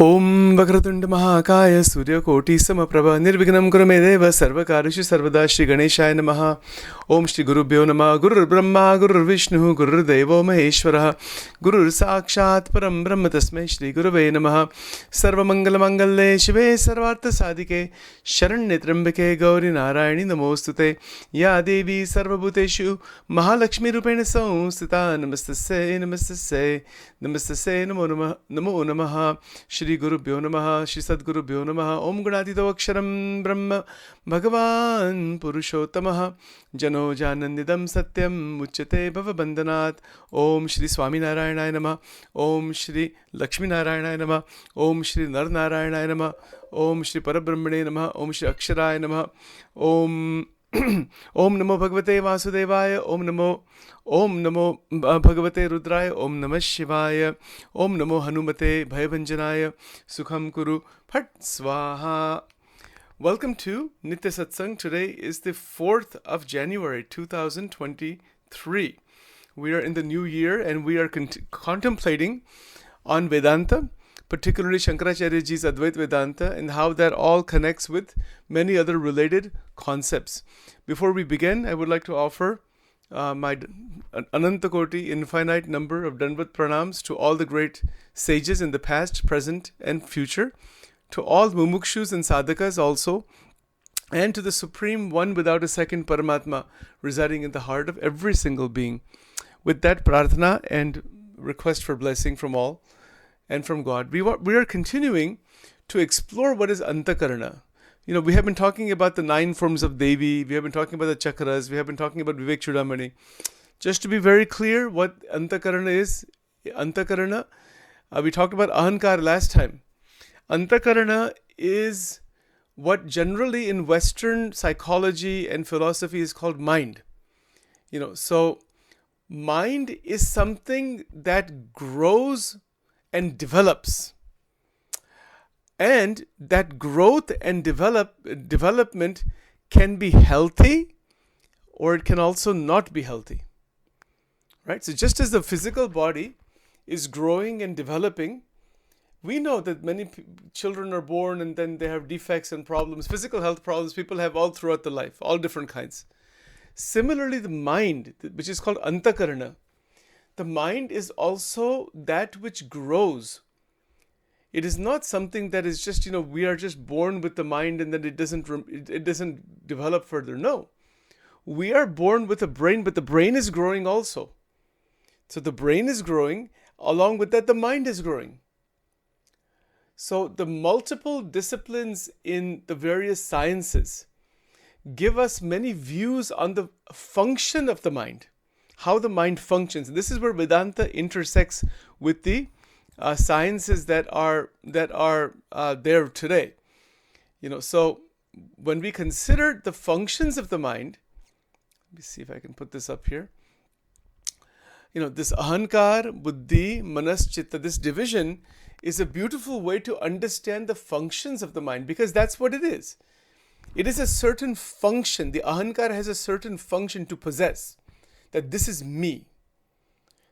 Om Vakratunda Mahakaya Surya Koti Samaprabha Nirvignam Kurumedeva Sarvakarishu Sarvada Shri Ganeshaya Namaha Om Shri Guru Bhyo Namaha Guru Brahma Guru Vishnu Guru Devo Maheshwaraha Guru Sakshat Param Brahma Tasmai Shri Gurave Namaha Sarva Mangala Mangalle Shive Sarvartha Sadike Sharanya Trambake Gauri Narayani Namostute Ya Devi Sarvabhuteshu Mahalakshmi Rupena Samsthita Namastasya Namastasya Namastasya Namo Namaha Shri Guru Bhyo Namaha Shri Sadguru Bhyo Namaha Om Gunatito Aksharam Brahma Bhagavan Purushottamaha Jano Janandidam Satyam Uchate Bhava Bandhanat Om Shri Swami Narayana Namaha Om Shri Lakshmi Narayana Namaha Om Shri Nar Narayana Namaha Om Shri Parabrahmane Namaha Om Shri Aksharaya Namaha Om Om Namo Bhagavate Vasudevaya Om Namo Bhagavate Rudraya Om Namah Shivaya Om Namo Hanumate Bhayavanjanaya Sukham Kuru Phat Swaha. Welcome to Nitya Satsang. Today is the 4th of January 2023. We are in the new year and we are contemplating on Vedanta, particularly Shankaracharyaji's Advait Vedanta, and how that all connects with many other related concepts. Before we begin, I would like to offer my Anantakoti infinite number of Danvat Pranams to all the great sages in the past, present, and future, to all Mumukshus and Sadhakas also, and to the Supreme One without a second Paramatma residing in the heart of every single being. With that prarthana and request for blessing from all and from God, we are continuing to explore what is Anthakarna. You know, we have been talking about the 9 forms of Devi, we have been talking about the chakras, we have been talking about Vivek Chudamani. Just to be very clear what Anthakarna is, Anthakarna, we talked about Ahankar last time. Anthakarna is what generally in Western psychology and philosophy is called mind. You know, so mind is something that grows and develops. And that growth and development can be healthy or it can also not be healthy. Right? So just as the physical body is growing and developing, we know that many children are born and then they have defects and problems, physical health problems people have all throughout the life, all different kinds. Similarly, the mind, which is called Anthakarna, the mind is also that which grows. It is not something that is just, we are just born with the mind and then it doesn't develop further. No. We are born with a brain, but the brain is growing also. So the brain is growing, along with that the mind is growing. So the multiple disciplines in the various sciences give us many views on the function of the mind, how the mind functions. And this is where Vedanta intersects with the sciences that are there today. So when we consider the functions of the mind, let me see if I can put this up here. This ahankar, buddhi, manas, chitta, this division is a beautiful way to understand the functions of the mind, because that's what it is. It is a certain function. The ahankar has a certain function to possess, that this is me.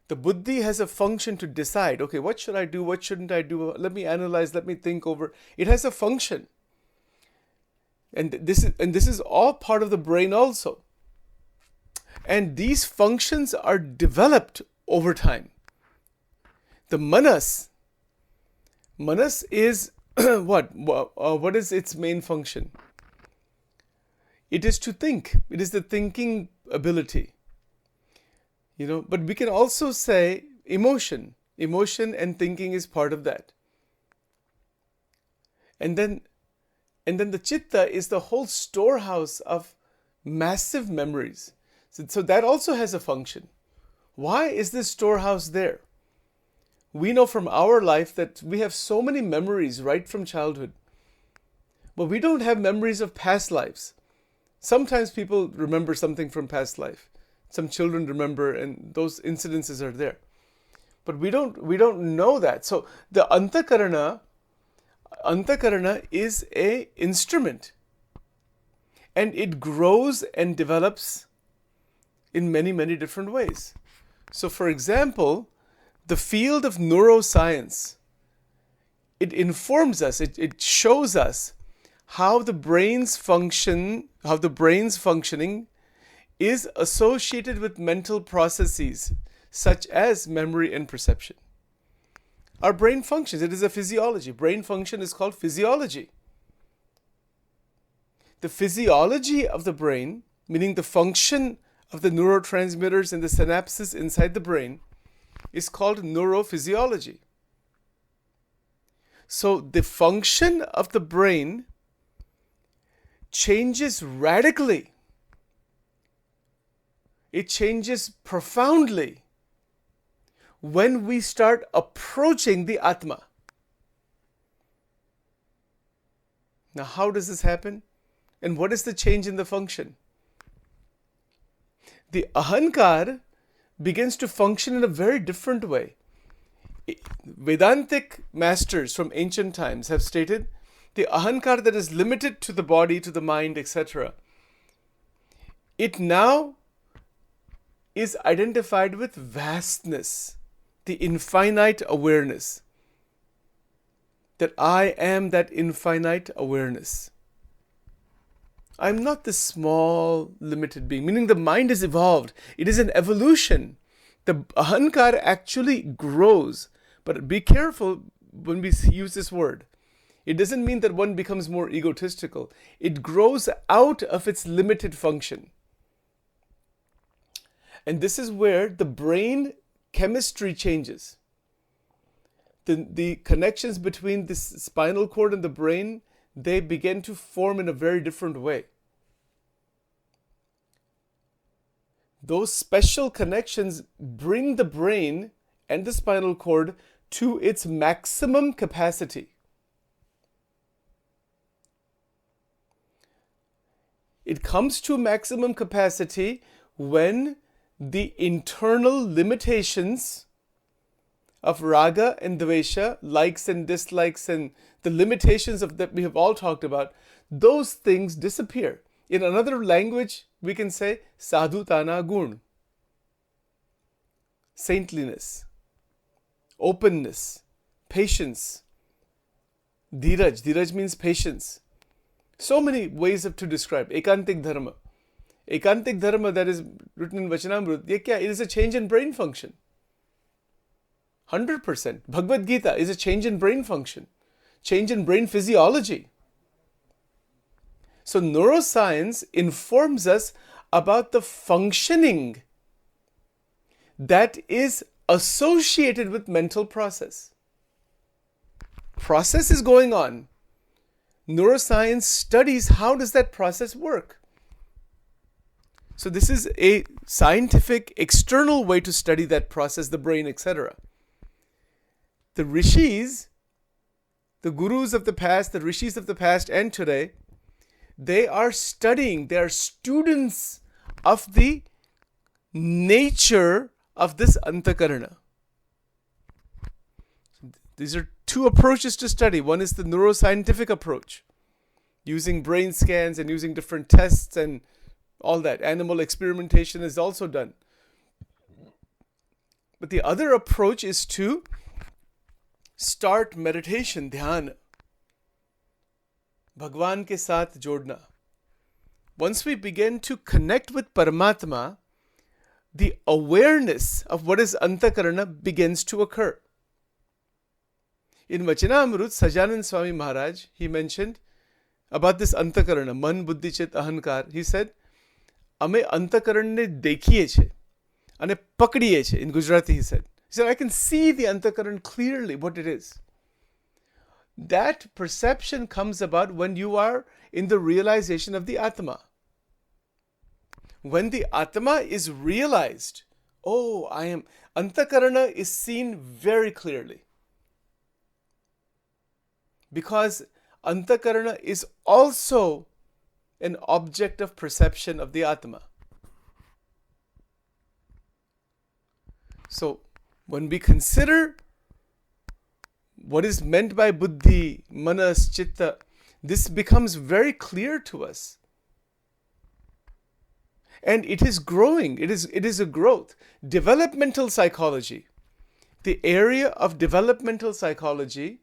The buddhi has a function to decide, okay, what should I do, what shouldn't I do? Let me analyze, let me think over. It has a function. And this is all part of the brain also. And these functions are developed over time. The manas is what? What is its main function? It is to think. It is the thinking ability. But we can also say emotion. Emotion and thinking is part of that. And then the chitta is the whole storehouse of massive memories. So that also has a function. Why is this storehouse there? We know from our life that we have so many memories right from childhood. But we don't have memories of past lives. Sometimes people remember something from past life. Some children remember, and those incidences are there. But we don't know that. So the Anthakarna is a instrument. And it grows and develops in many, many different ways. So for example, the field of neuroscience it informs us, it shows us how the brain's functioning is associated with mental processes such as memory and perception. Our brain functions, it is a physiology. Brain function is called physiology. The physiology of the brain, meaning the function of the neurotransmitters and the synapses inside the brain, is called neurophysiology. So the function of the brain changes radically. It changes profoundly when we start approaching the Atma. Now, how does this happen? And what is the change in the function? The Ahankar begins to function in a very different way. Vedantic masters from ancient times have stated the Ahankar that is limited to the body, to the mind, etc., it now is identified with vastness, the infinite awareness. That I am that infinite awareness. I'm not this small, limited being, meaning the mind is evolved. It is an evolution. The Ahankar actually grows. But be careful when we use this word. It doesn't mean that one becomes more egotistical. It grows out of its limited function. And this is where the brain chemistry changes. The connections between this spinal cord and the brain, they begin to form in a very different way. Those special connections bring the brain and the spinal cord to its maximum capacity. It comes to maximum capacity when the internal limitations of raga and dvesha, likes and dislikes, and the limitations of that we have all talked about, those things disappear. In another language, we can say sadhu tana gun, saintliness, openness, patience, dheeraj. Dheeraj means patience. So many ways to describe ekantik dharma. Ekantik dharma that is written in Vachanamrut, it is a change in brain function. 100%. Bhagavad Gita is a change in brain function, change in brain physiology. So neuroscience informs us about the functioning that is associated with mental process. Process is going on. Neuroscience studies how does that process work. So this is a scientific external way to study that process, the brain, etc. The rishis, the gurus of the past, the rishis of the past and today, they are studying, they are students of the nature of this Anthakarna. These are two approaches to study. One is the neuroscientific approach, using brain scans and using different tests and all that. Animal experimentation is also done. But the other approach is to start meditation, dhyan. Bhagwan ke saath jodna. Once we begin to connect with Paramatma, the awareness of what is Anthakarna begins to occur. In Vachanamrut, Sajanand Swami Maharaj, he mentioned about this Anthakarna, Man, Buddhi, Chit, Ahankar. He said, Ame Anthakarna ne dekhiye che, ane pakdiye che. In Gujarati he said, I can see the Anthakarna clearly, what it is. That perception comes about when you are in the realization of the Atma. When the Atma is realized, oh, I am, Anthakarna is seen very clearly. Because Anthakarna is also an object of perception of the Atma. So, when we consider what is meant by buddhi, manas, chitta, this becomes very clear to us. And it is growing. It is a growth. Developmental psychology. The area of developmental psychology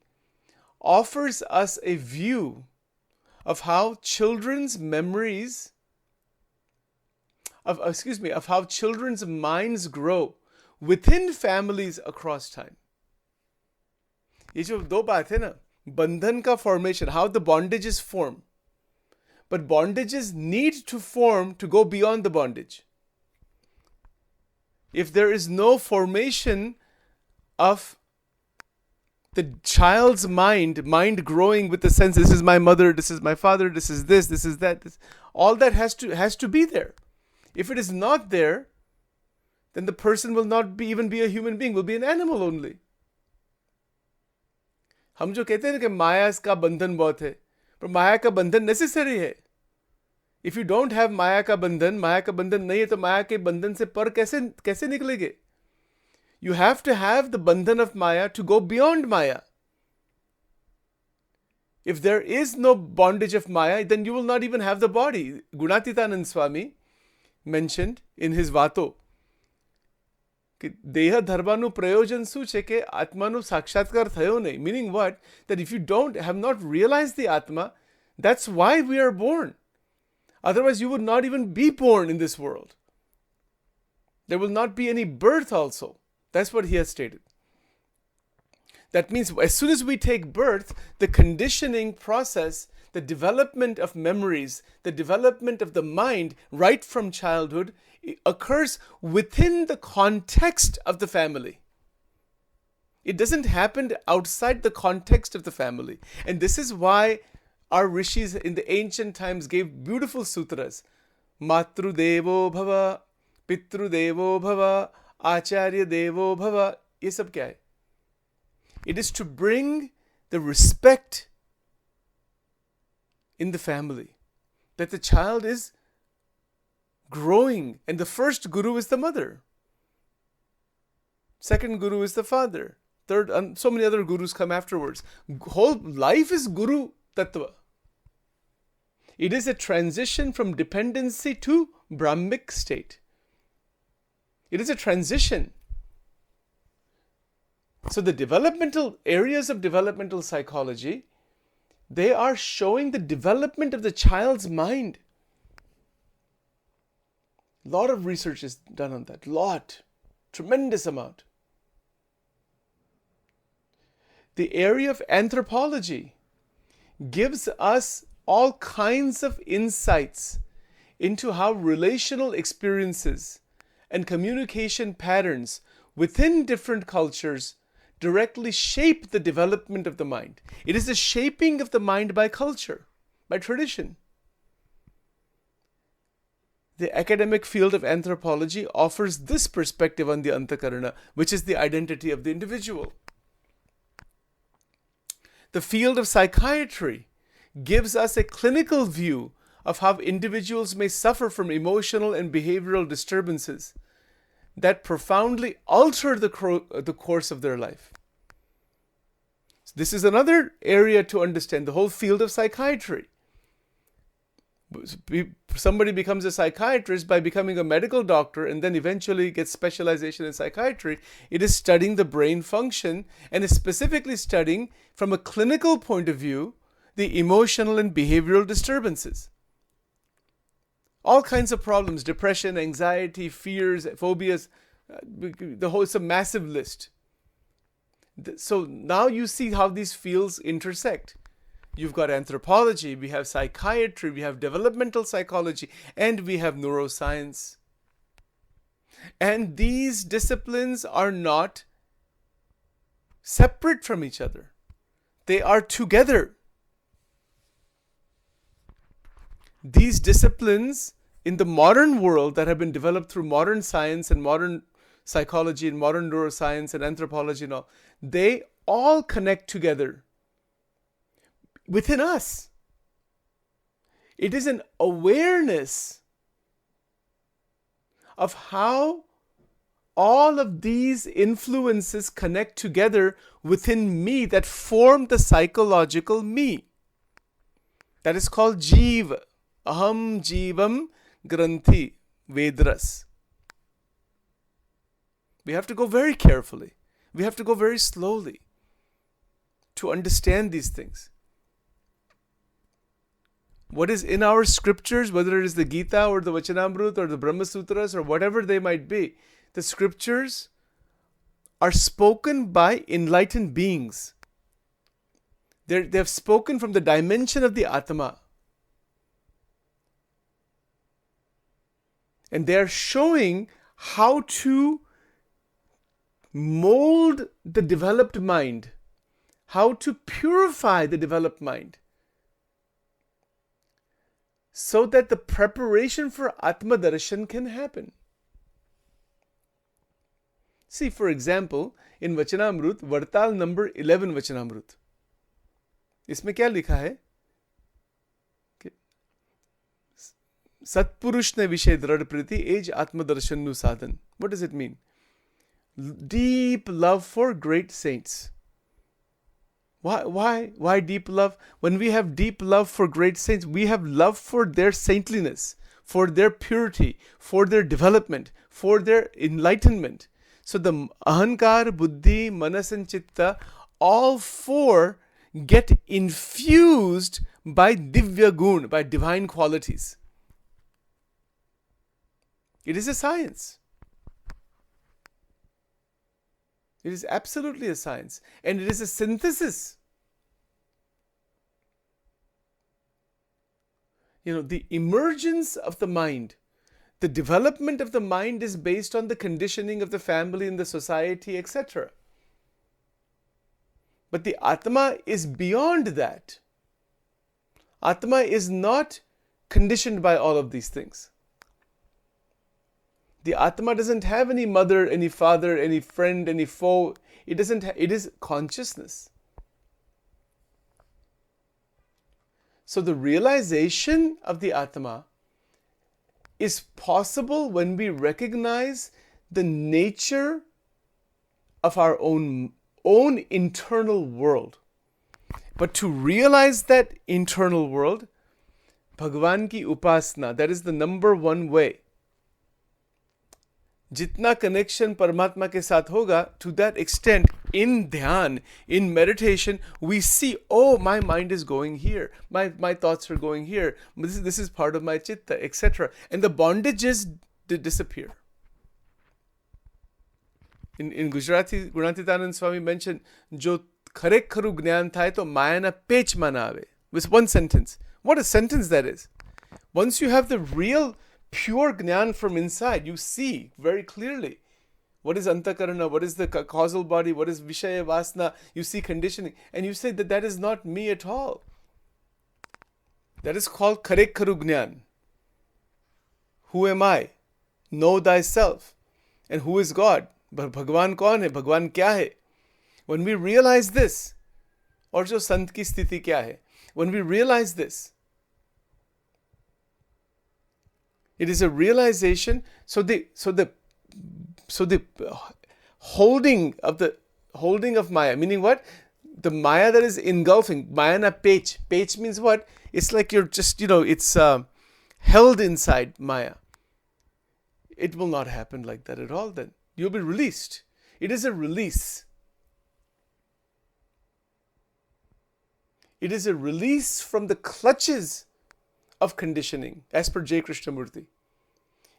offers us a view of how children's memories, of how children's minds grow within families across time. ये जो दो बात है ना, बंधन का formation, how the bondages form. But bondages need to form to go beyond the bondage. If there is no formation of the child's mind growing with the sense, this is my mother, this is my father, this is this is that, all that has to be there. If it is not there, then the person will not even be a human being, will be an animal only. हम जो कहते हैं कि माया का बंधन बहुत है, पर माया का बंधन नेसेसरी है. If you don't have माया का बंधन नहीं है, तो माया के बंधन से पर कैसे निकलेंगे? You have to have the bandhan of Maya to go beyond Maya. If there is no bondage of Maya, then you will not even have the body. Gunatitanand Swami mentioned in his Vato कि देह धर्मानु प्रयोजन શું છે કે આત્માનો સાક્ષાત્કાર થયો નહીં. Meaning what? That if you have not realized the Atma, that's why we are born. Otherwise you would not even be born in this world. There will not be any birth also. That's what he has stated. That means as soon as we take birth, the conditioning process, the development of memories, the development of the mind right from childhood occurs within the context of the family. It doesn't happen outside the context of the family. And this is why our rishis in the ancient times gave beautiful sutras. Matru Devo Bhava, Pitru Devo Bhava, Acharya Devo Bhava. ये सब क्या है? It is to bring the respect in the family, that the child is growing, and the first guru is the mother, second guru is the father, third, and so many other gurus come afterwards. Whole life is guru tattva. It is a transition from dependency to Brahmic state. It is a transition. So the developmental areas of developmental psychology, they are showing the development of the child's mind. A lot of research is done on that. Tremendous amount. The area of anthropology gives us all kinds of insights into how relational experiences and communication patterns within different cultures directly shape the development of the mind. It is the shaping of the mind by culture, by tradition. The academic field of anthropology offers this perspective on the Anthakarna, which is the identity of the individual. The field of psychiatry gives us a clinical view of how individuals may suffer from emotional and behavioral disturbances that profoundly alter the course of their life. So this is another area to understand, the whole field of psychiatry. Somebody becomes a psychiatrist by becoming a medical doctor and then eventually gets specialization in psychiatry. It is studying the brain function and is specifically studying from a clinical point of view the emotional and behavioral disturbances. All kinds of problems, depression, anxiety, fears, phobias, it's a massive list. So now you see how these fields intersect. You've got anthropology, we have psychiatry, we have developmental psychology, and we have neuroscience. And these disciplines are not separate from each other. They are together. These disciplines in the modern world that have been developed through modern science and modern psychology and modern neuroscience and anthropology and all, they all connect together within us. It is an awareness of how all of these influences connect together within me that form the psychological me. That is called Jiva. Aham Jivam Granthi Vedras. We have to go very carefully. We have to go very slowly. to understand these things. What is in our scriptures, whether it is the Gita or the Vachanamrut or the Brahma Sutras or whatever they might be, the scriptures are spoken by enlightened beings. They have spoken from the dimension of the Atma. And they are showing how to mold the developed mind, how to purify the developed mind, so that the preparation for Atma Darshan can happen. See, for example, in Vachanamrut, Vartal number 11 Vachanamrut. इसमें क्या लिखा है? सत्पुरुष ने विषय दृढ़ प्रीति as आत्मदर्शन नु साधन. What does it mean? Deep love for great saints. Why deep love? When we have deep love for great saints, we have love for their saintliness, for their purity, for their development, for their enlightenment. So the ahankar, buddhi, manas and chitta, all four get infused by divya gun, by divine qualities. It is a science. It is absolutely a science. And it is a synthesis. The emergence of the mind, the development of the mind is based on the conditioning of the family and the society, etc. But the Atma is beyond that. Atma is not conditioned by all of these things. The Atma doesn't have any mother, any father, any friend, any foe. It is consciousness. So the realization of the Atma is possible when we recognize the nature of our own internal world. But to realize that internal world, Bhagwan ki upasana, that is the number one way. Jitna connection Paramatma ke saath hoga, to that extent, in dhyan, in meditation, we see, oh, my mind is going here, my thoughts are going here, this is part of my chitta, etc. And the bondages disappear. In Gujarati, Gunatitanand Swami mentioned, Jo khare kharu gnan thai to maya na pech manave. With one sentence. What a sentence that is. Once you have the real pure Gnan from inside, you see very clearly what is Anthakarna, what is the causal body, what is Vishaya Vasana, you see conditioning, and you say that is not me at all. That is called Karek Karu Gnan. Who am I? Know thyself. And who is God? But Bhagwan kaun hai? Bhagwan kya hai? When we realize this, or jo Sant ki sthiti kya hai? When we realize this, it is a realization. So the holding of Maya, meaning what? The Maya that is engulfing, Maya na pech. Pech means what? It's like you're just, it's held inside Maya. It will not happen like that at all then. You'll be released. It is a release. It is a release from the clutches of conditioning, as per J. Krishnamurti.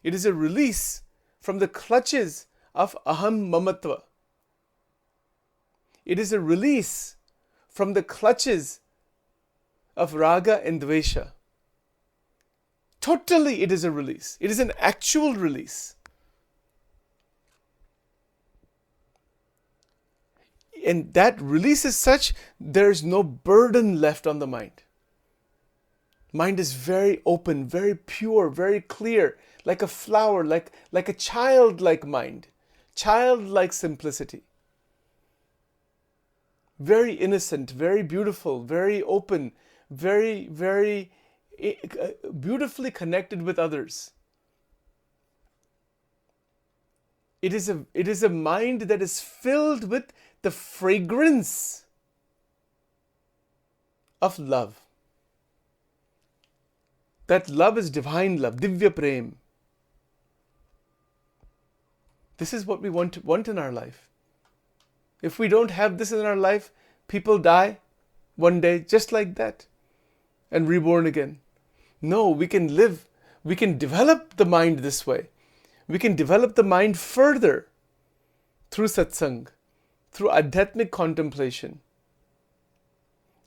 It is a release from the clutches of aham mamatva. It is a release from the clutches of raga and dvesha. Totally it is a release. It is an actual release. And that release is such, there is no burden left on the mind. Mind is very open, very pure, very clear, like a flower, like a childlike mind, childlike simplicity. Very innocent, very beautiful, very open, very, very beautifully connected with others. It is a mind that is filled with the fragrance of love. That love is divine love, divya prem. This is what we want in our life. If we don't have this in our life, people die one day just like that and reborn again. No, we can live, we can develop the mind this way. We can develop the mind further through satsang, through adhyatmic contemplation,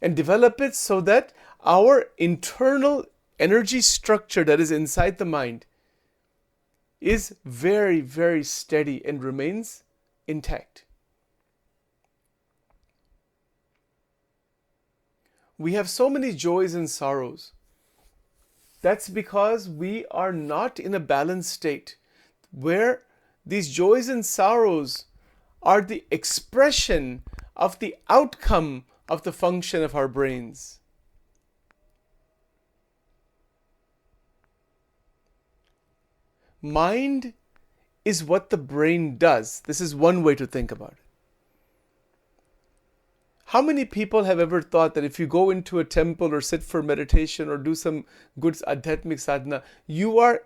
and develop it so that our internal energy structure that is inside the mind is very, very steady and remains intact. We have so many joys and sorrows. That's because we are not in a balanced state where these joys and sorrows are the expression of the outcome of the function of our brains. Mind is what the brain does. This is one way to think about it. How many people have ever thought that if you go into a temple or sit for meditation or do some good adhyatmic sadhana, you are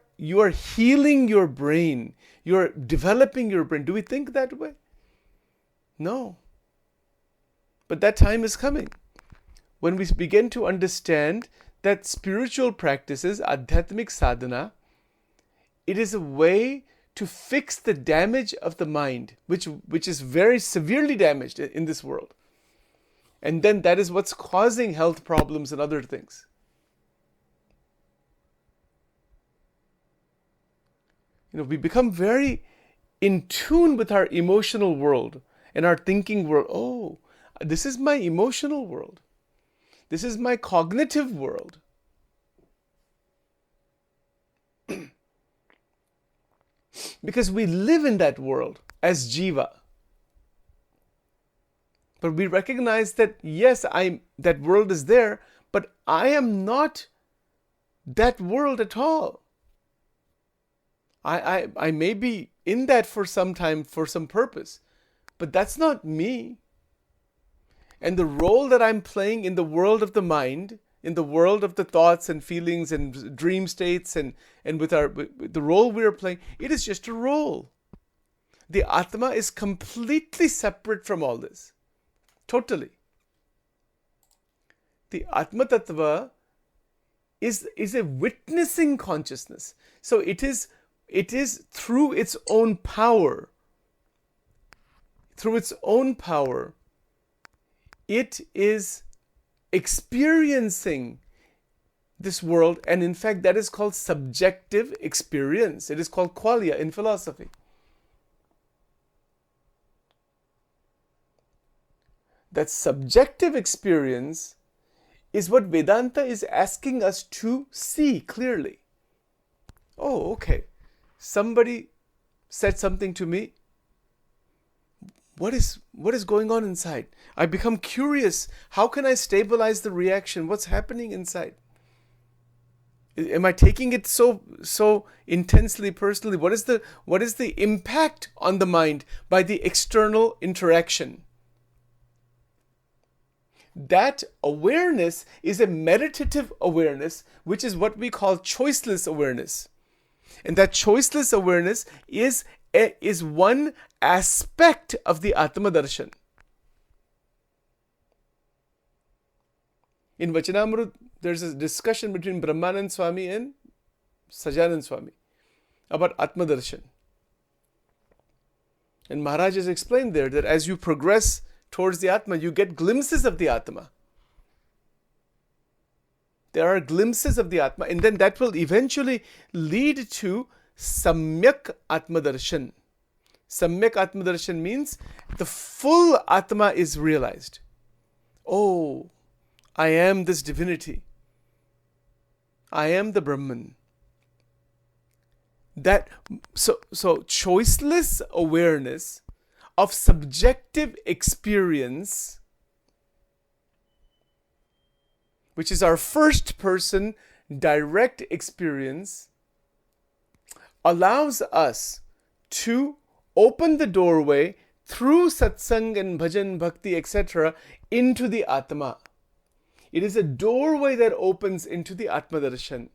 healing your brain, you're developing your brain? Do we think that way? No. But that time is coming when we begin to understand that spiritual practices, adhyatmic sadhana, it is a way to fix the damage of the mind, which is very severely damaged in this world. And then that is what's causing health problems and other things. We become very in tune with our emotional world and our thinking world. Oh, this is my emotional world. This is my cognitive world. Because we live in that world as jiva. But we recognize that, yes, that world is there, but I am not that world at all. I may be in that for some time, for some purpose, but that's not me. And the role that I'm playing in the world of the mind, in the world of the thoughts and feelings and dream states and with the role we are playing, it is just a role. The Atma is completely separate from all this. Totally. The Atma Tattva is a witnessing consciousness. So it is through its own power. Through its own power, it is experiencing this world, and in fact that is called subjective experience. It is called qualia in philosophy. That subjective experience is what Vedanta is asking us to see clearly. Oh, okay. Somebody said something to me. What is going on inside? I become curious. How can I stabilize the reaction? What's happening inside? Am I taking it so intensely personally? What is the impact on the mind by the external interaction? That awareness is a meditative awareness, which is what we call choiceless awareness. And that choiceless awareness is one aspect of the Atma Darshan. In Vachanamrut, there's a discussion between Brahmanand Swami and Sajanand Swami about Atma Darshan. And Maharaj has explained there that as you progress towards the Atma, you get glimpses of the Atma. There are glimpses of the Atma, and then that will eventually lead to Samyak Atma Darshan. Samyak Atma Darshan means the full Atma is realized. Oh, I am this divinity. I am the Brahman. So choiceless awareness of subjective experience, which is our first person direct experience, allows us to open the doorway through satsang and bhajan, bhakti, etc. into the Atma. It is a doorway that opens into the Atma Darshan.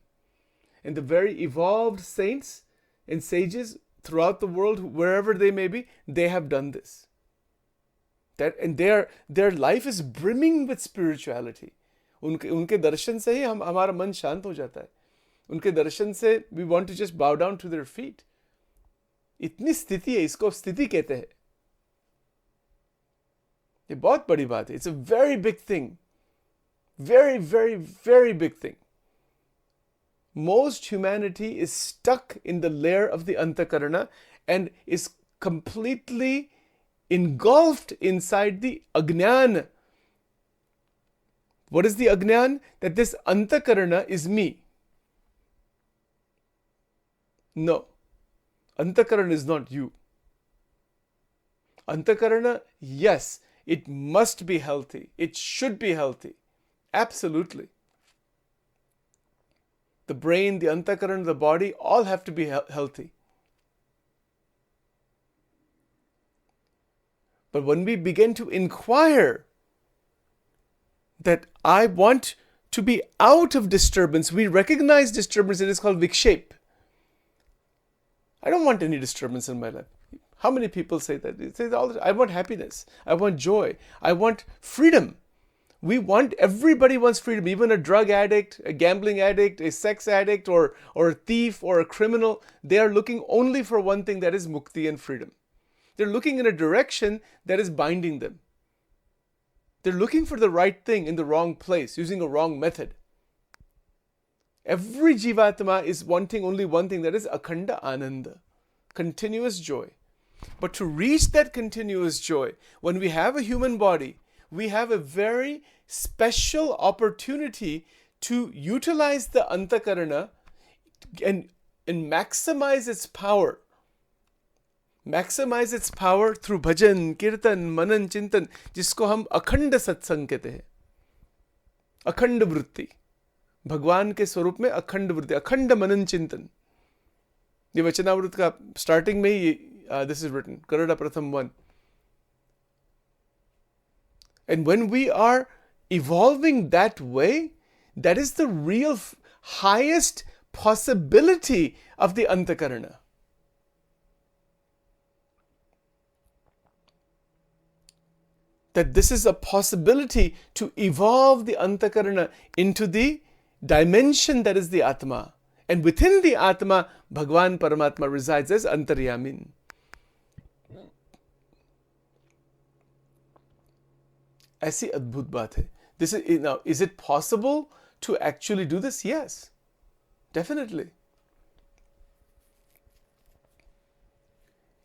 And the very evolved saints and sages throughout the world, wherever they may be, they have done this. And their life is brimming with spirituality. उनके दर्शन से ही हमारा मन शांत हो जाता है. उनके दर्शन से we want to just bow down to their feet. इतनी स्थिति है, इसको स्थिति कहते हैं. ये बहुत बड़ी बात है. It's a very big thing. Very, very, very big thing. Most humanity is stuck in the layer of the Anthakarna and is completely engulfed inside the Ajnana. What is the Ajnan? That this Anthakarna is me. No. Anthakarna is not you. Anthakarna, yes, it must be healthy. It should be healthy. Absolutely. The brain, the Anthakarna, the body, all have to be healthy. But when we begin to inquire that I want to be out of disturbance, we recognize disturbance, it is called vikshep. I don't want any disturbance in my life. How many people say that? They say all the time, I want happiness, I want joy, I want freedom. Everybody wants freedom. Even a drug addict, a gambling addict, a sex addict, or a thief, or a criminal, they are looking only for one thing, that is mukti and freedom. They're looking in a direction that is binding them. They're looking for the right thing in the wrong place, using a wrong method. Every Jivatma is wanting only one thing, that is akhanda ananda, continuous joy. But to reach that continuous joy, when we have a human body, we have a very special opportunity to utilize the Anthakarna and maximize its power. Maximize its power through bhajan, kirtan, manan, chintan, जिसको हम अखंड सत्संग कहते हैं. अखंड वृत्ति, भगवान के स्वरूप में अखंड वृत्ति, अखंड मनन चिंतन. ये वचनामृत का स्टार्टिंग में ही this is written, Karada Pratham 1. And when we are evolving that way, that is the real highest possibility of the Anthakarna. That this is a possibility to evolve the Anthakarna into the dimension that is the Atma. And within the Atma, Bhagwan Paramatma resides as Antaryamin. ऐसी अद्भुत बात है. This is, now, is it possible to actually do this? Yes, definitely.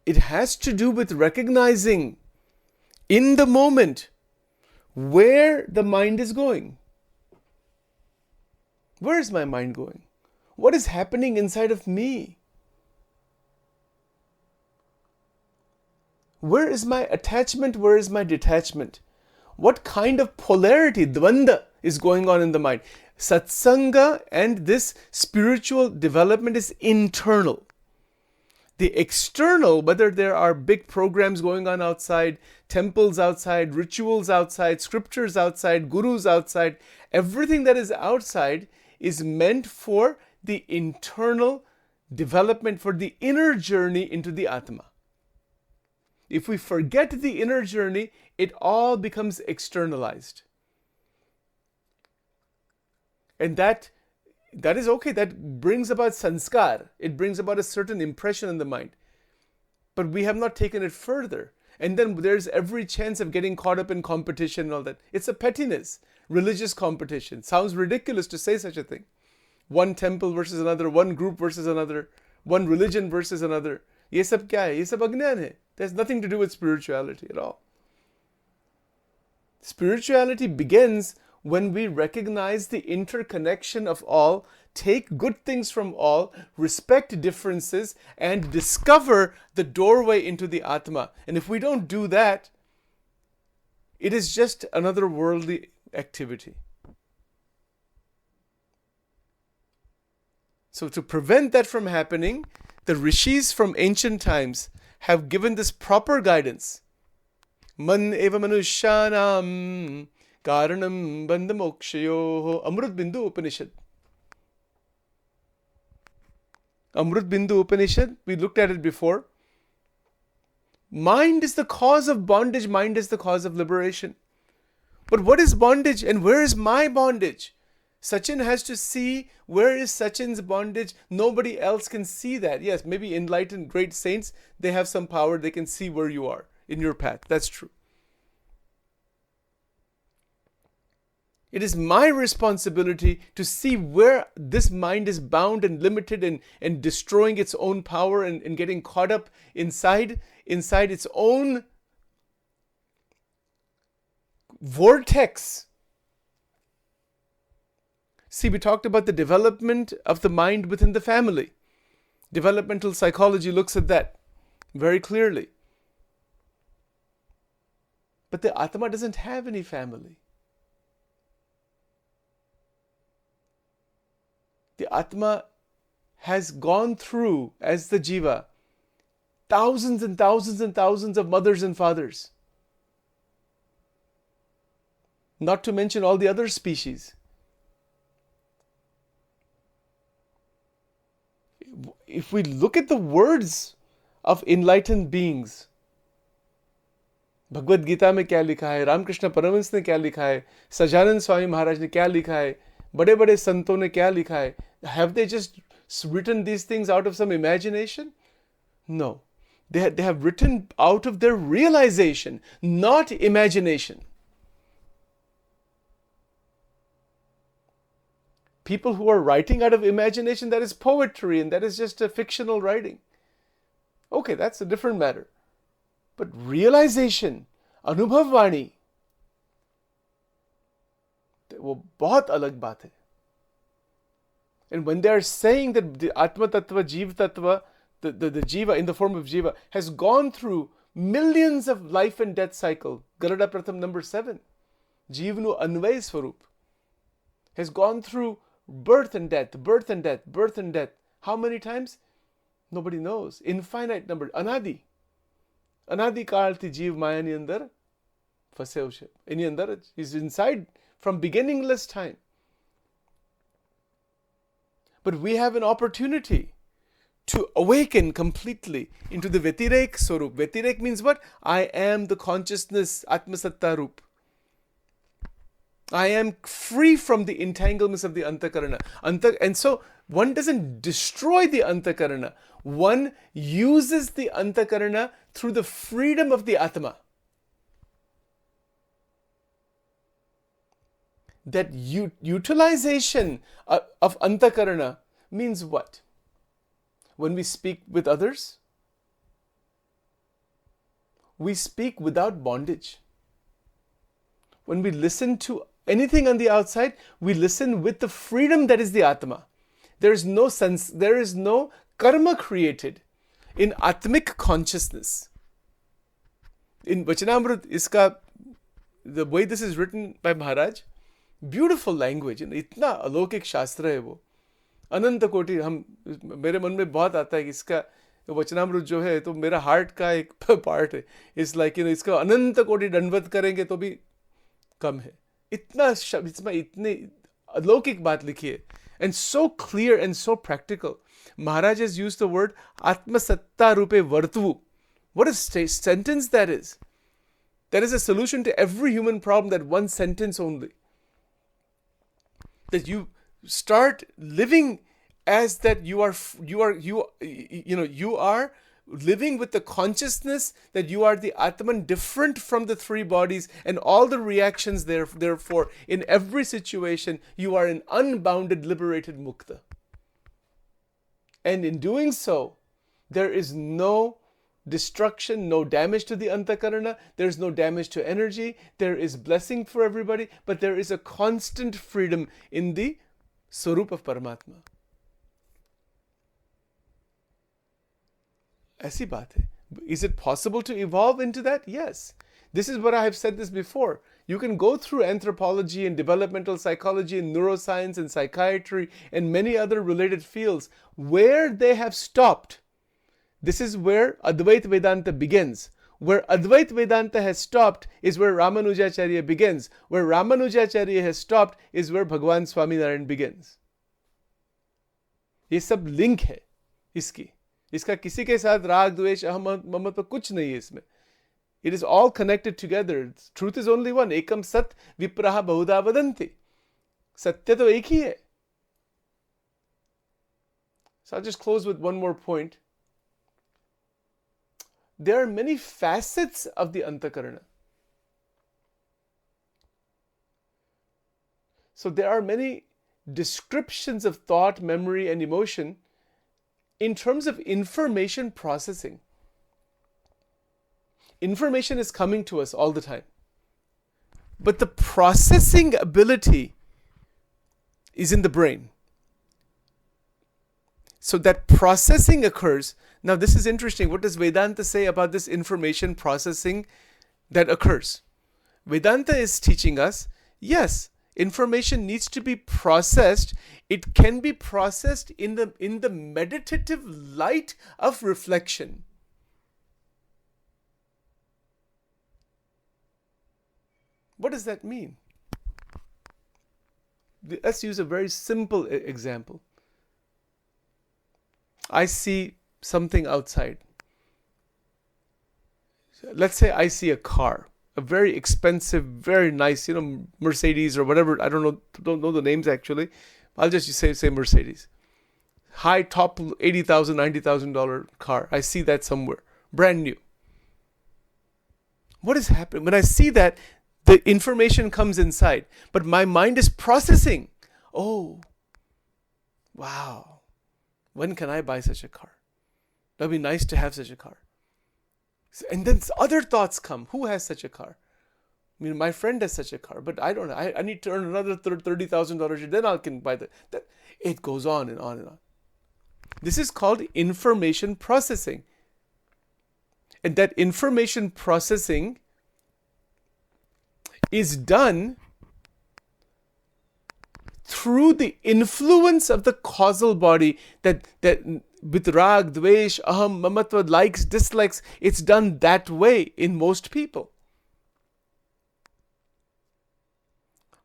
It has to do with recognizing in the moment where the mind is going. Where is my mind going? What is happening inside of me? Where is my attachment? Where is my detachment? What kind of polarity, dvanda, is going on in the mind? Satsanga and this spiritual development is internal. The external, whether there are big programs going on outside, temples outside, rituals outside, scriptures outside, gurus outside, everything that is outside is meant for the internal development, for the inner journey into the Atma. If we forget the inner journey, it all becomes externalized. And that is okay. That brings about sanskar. It brings about a certain impression in the mind. But we have not taken it further. And then there's every chance of getting caught up in competition and all that. It's a pettiness. Religious competition. Sounds ridiculous to say such a thing. One temple versus another, one group versus another, one religion versus another. ये सब क्या है? ये सब अज्ञान है. There's nothing to do with spirituality at all. Spirituality begins when we recognize the interconnection of all, take good things from all, respect differences, and discover the doorway into the Atma. And if we don't do that, it is just another worldly activity. So to prevent that from happening, the rishis from ancient times have given this proper guidance. Man eva manushyanam karanam bandhamokshayoho. Amrut Bindu Upanishad. Amrut Bindu Upanishad, we looked at it before. Mind is the cause of bondage. Mind is the cause of liberation. But what is bondage and where is my bondage? Sachin has to see where is Sachin's bondage. Nobody else can see that. Yes, maybe enlightened great saints, they have some power. They can see where you are in your path. That's true. It is my responsibility to see where this mind is bound and limited and destroying its own power and getting caught up inside its own vortex. See, we talked about the development of the mind within the family. Developmental psychology looks at that very clearly. But the Atma doesn't have any family. The Atma has gone through, as the Jiva, thousands and thousands and thousands of mothers and fathers. Not to mention all the other species. If we look at the words of enlightened beings, Bhagavad Gita में क्या लिखा है, रामकृष्ण परमहंस ने क्या लिखा है, सजानंद स्वामी महाराज ने क्या लिखा है, बड़े बड़े संतों ने क्या लिखा है, have they just written these things out of some imagination? No. They have written out of their realization, not imagination. People who are writing out of imagination, that is poetry and that is just a fictional writing. Okay, that's a different matter. But realization, अनुभव वाणी, वो बहुत अलग बात है. And when they are saying that the Atma Tattva, Jiva Tattva, the Jiva in the form of Jiva has gone through millions of life and death cycle, Garada Pratham number 7, Jivanu Anvay Swarup, has gone through birth and death, birth and death, birth and death. How many times? Nobody knows. Infinite number. Anadi. Anadi Kaalti Jeev Maya ni andar fase ho. Any andar is inside from beginningless time. But we have an opportunity to awaken completely into the Vetirek Swarup. Vetirek means what? I am the consciousness, Atma Satta Rup. I am free from the entanglements of the Anthakarna. And so one doesn't destroy the Anthakarna. One uses the Anthakarna through the freedom of the Atma. That utilization of Anthakarna means what? When we speak with others, we speak without bondage. When we listen to anything on the outside, we listen with the freedom that is the Atma. There is no sense, there is no karma created in Atmic consciousness. In Vachanamrut, the way this is written by Maharaj, beautiful language, इतना अलौकिक शास्त्र है वो, अनंत कोटि. हम मेरे मन में बहुत आता है कि इसका वचनामृत जो है तो मेरा हार्ट का एक पार्ट है. इट्स लाइक इसका अनंत कोटि दंडवत करेंगे तो भी कम है. इतना शब्द, इसमें इतनी अलौकिक बात लिखी है, and so clear and so practical. Maharaj has used the word Atma Satta Rupe Vartvu. What a sentence that is. That is a solution to every human problem, that one sentence only. That you start living as that you are living with the consciousness that you are the Atman, different from the three bodies and all the reactions there. Therefore, in every situation, you are an unbounded, liberated mukta. And in doing so, there is no destruction, no damage to the Anthakarna, there is no damage to energy, there is blessing for everybody, but there is a constant freedom in the Swarup of Paramatma. ऐसी बात है. Is it possible to evolve into that? Yes. This is what I have said this before. You can go through anthropology and developmental psychology and neuroscience and psychiatry and many other related fields where they have stopped. This is where Advaita Vedanta begins. Where Advaita Vedanta has stopped is where Ramanujacharya begins. Where Ramanujacharya has stopped is where Bhagwan Swaminarayan begins. ये सब link है इसकी. इसका किसी के साथ राग द्वेष अहम ममत्व कुछ नहीं है इसमें. It is all connected together. Truth is only one. Ekam sat vipraha bahuda vadanti. Satya to ek hi hai. So I'll just close with one more point. There are many facets of the Anthakarna. So there are many descriptions of thought, memory, and emotion in terms of information processing. Information is coming to us all the time. But the processing ability is in the brain. So that processing occurs. Now this is interesting. What does Vedanta say about this information processing that occurs? Vedanta is teaching us, yes, information needs to be processed. It can be processed in the meditative light of reflection. What does that mean? Let's use a very simple example. I see something outside. Let's say I see a car, a very expensive, very nice, Mercedes or whatever. I don't know the names actually. I'll just say Mercedes. High top $80,000, $90,000 car. I see that somewhere, brand new. What is happening when I see that? The information comes inside, but my mind is processing. Oh, wow. When can I buy such a car? That'd be nice to have such a car. And then other thoughts come. Who has such a car? I mean, my friend has such a car, but I don't. I need to earn another $30,000. Then I can buy that. It goes on and on and on. This is called information processing. And that information processing is done through the influence of the causal body that with rag, dvesh, aham, mamatva, likes, dislikes, it's done that way in most people.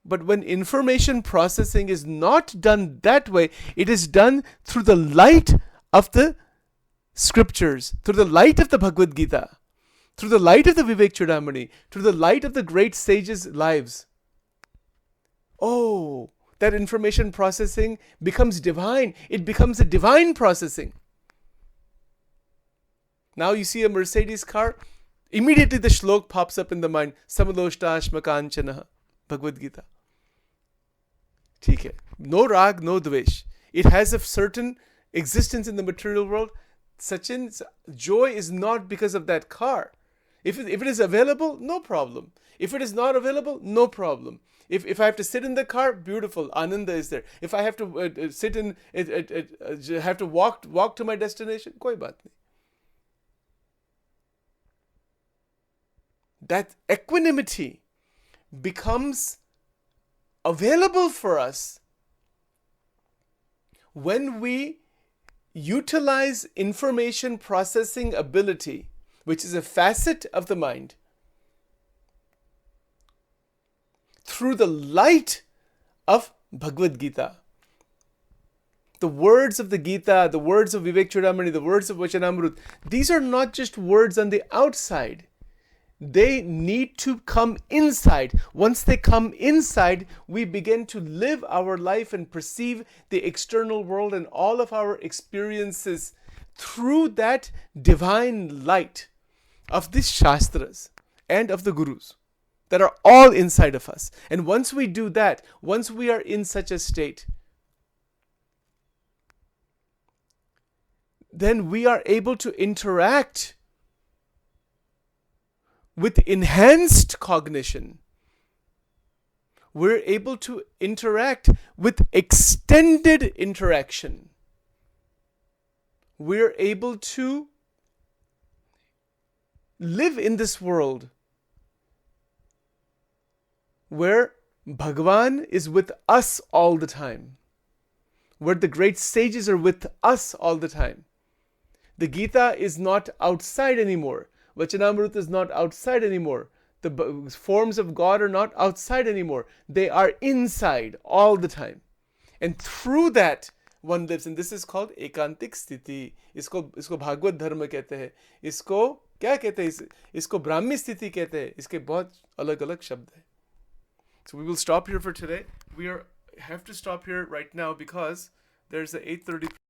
But when information processing is not done that way, it is done through the light of the scriptures, through the light of the Bhagavad Gita, through the light of the Vivek Chudamani, through the light of the great sages' lives. Oh, that information processing becomes divine. It becomes a divine processing. Now you see a Mercedes car, immediately the shlok pops up in the mind. Samaloshta Ashmakanchanaha, Bhagavad Gita. Okay. No rag, no dvesh. It has a certain existence in the material world. Sachin's joy is not because of that car. If it is available, no problem. If it is not available, no problem. If I have to sit in the car, beautiful, Ananda is there. If I have to sit in, have to walk to my destination, koi baat nahi. That equanimity becomes available for us when we utilize information processing ability, which is a facet of the mind, through the light of Bhagavad Gita. The words of the Gita, the words of Vivek Chudamani, the words of Vachanamrut, these are not just words on the outside. They need to come inside. Once they come inside, we begin to live our life and perceive the external world and all of our experiences through that divine light of these Shastras and of the Gurus that are all inside of us. And once we do that, once we are in such a state, then we are able to interact with enhanced cognition. We're able to interact with extended interaction. We're able to live in this world where Bhagavan is with us all the time, where the great sages are with us all the time. The Gita is not outside anymore. Vachanamrut is not outside anymore. The forms of God are not outside anymore. They are inside all the time. And through that, one lives, and this is called एकांतिक स्थिति. इसको भागवत धर्म कहते हैं. इसको क्या कहते हैं? इसको ब्राह्मी स्थिति कहते हैं. इसके बहुत अलग अलग शब्द हैं. So we will stop here for today. We have to stop here right now because there's a 8:30